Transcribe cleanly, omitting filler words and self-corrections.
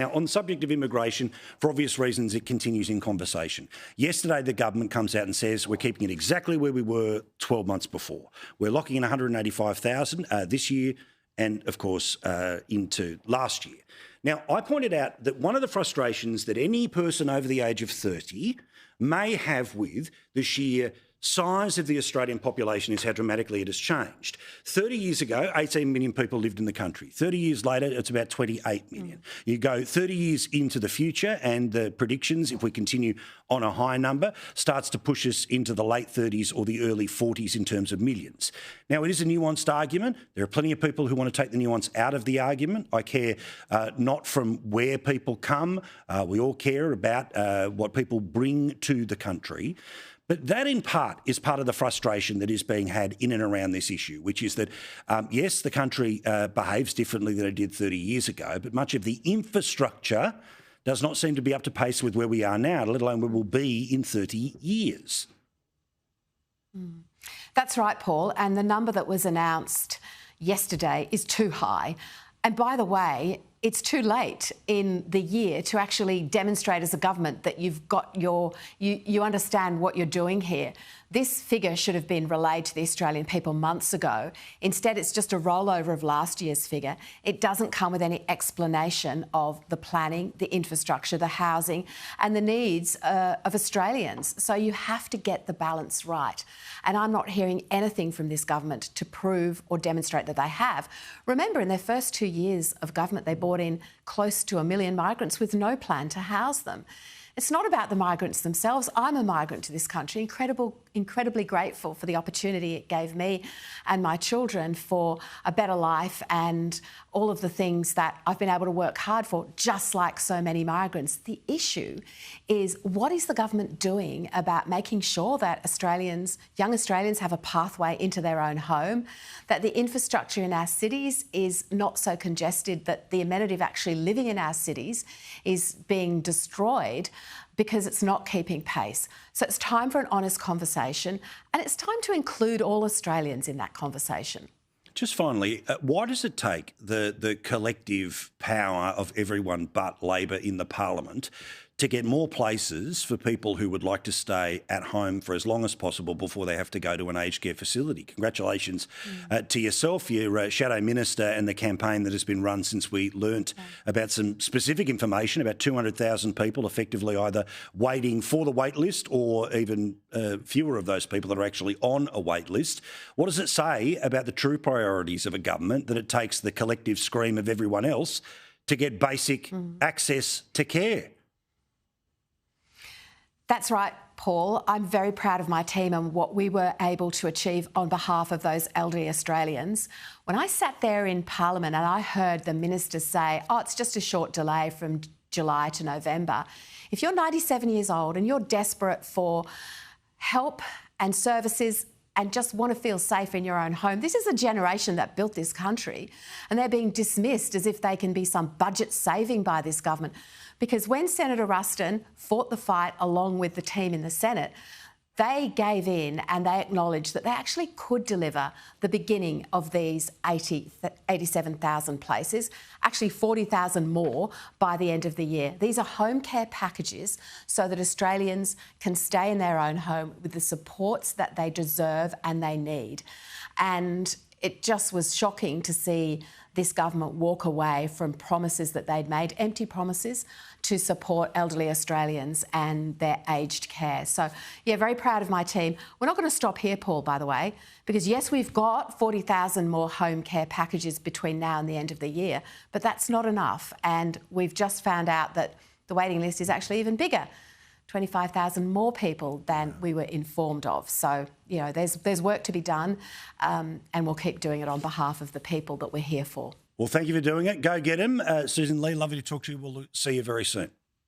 Now, on the subject of immigration, for obvious reasons, it continues in conversation. Yesterday, the government comes out and says we're keeping it exactly where we were 12 months before. We're locking in 185,000 this year and, of course, into last year. Now, I pointed out that one of the frustrations that any person over the age of 30 may have with the sheer size of the Australian population is how dramatically it has changed. 30 years ago, 18 million people lived in the country. 30 years later, it's about 28 million. You go 30 years into the future and the predictions, if we continue on a high number, starts to push us into the late 30s or the early 40s in terms of millions. Now, it is a nuanced argument. There are plenty of people who want to take the nuance out of the argument. I care not from where people come. We all care about what people bring to the country. But that, in part, is part of the frustration that is being had in and around this issue, which is that, yes, the country behaves differently than it did 30 years ago, but much of the infrastructure does not seem to be up to pace with where we are now, let alone where we'll be in 30 years. That's right, Paul. And the number that was announced yesterday is too high. And by the way, it's too late in the year to actually demonstrate as a government that you've got you understand what you're doing here. This figure should have been relayed to the Australian people months ago. Instead, it's just a rollover of last year's figure. It doesn't come with any explanation of the planning, the infrastructure, the housing and the needs of Australians. So you have to get the balance right. And I'm not hearing anything from this government to prove or demonstrate that they have. Remember, in their first 2 years of government, they brought in close to 1 million migrants with no plan to house them. It's not about the migrants themselves. I'm a migrant to this country, incredibly grateful for the opportunity it gave me and my children for a better life and all of the things that I've been able to work hard for, just like so many migrants. The issue is, what is the government doing about making sure that young Australians have a pathway into their own home, that the infrastructure in our cities is not so congested that the amenity of actually living in our cities is being destroyed because it's not keeping pace. So it's time for an honest conversation, and it's time to include all Australians in that conversation. Just finally, why does it take the collective power of everyone but Labor in the Parliament to get more places for people who would like to stay at home for as long as possible before they have to go to an aged care facility? Congratulations to yourself, your shadow minister, and the campaign that has been run since we learnt about some specific information about 200,000 people effectively either waiting for the wait list or even fewer of those people that are actually on a wait list. What does it say about the true priorities of a government that it takes the collective scream of everyone else to get basic access to care? That's right, Paul. I'm very proud of my team and what we were able to achieve on behalf of those elderly Australians. When I sat there in Parliament and I heard the minister say, oh, it's just a short delay from July to November. If you're 97 years old and you're desperate for help and services and just want to feel safe in your own home, this is a generation that built this country, and they're being dismissed as if they can be some budget saving by this government. Because when Senator Ruston fought the fight along with the team in the Senate, they gave in and they acknowledged that they actually could deliver the beginning of these 87,000 places, actually 40,000 more by the end of the year. These are home care packages so that Australians can stay in their own home with the supports that they deserve and they need. And it just was shocking to see this government walk away from promises that they'd made, empty promises, to support elderly Australians and their aged care. So, yeah, very proud of my team. We're not going to stop here, Paul, by the way, because, yes, we've got 40,000 more home care packages between now and the end of the year, but that's not enough. And we've just found out that the waiting list is actually even bigger. 25,000 more people than we were informed of. So, you know, there's work to be done, and we'll keep doing it on behalf of the people that we're here for. Well, thank you for doing it. Go get him. Sussan Ley, lovely to talk to you. We'll see you very soon.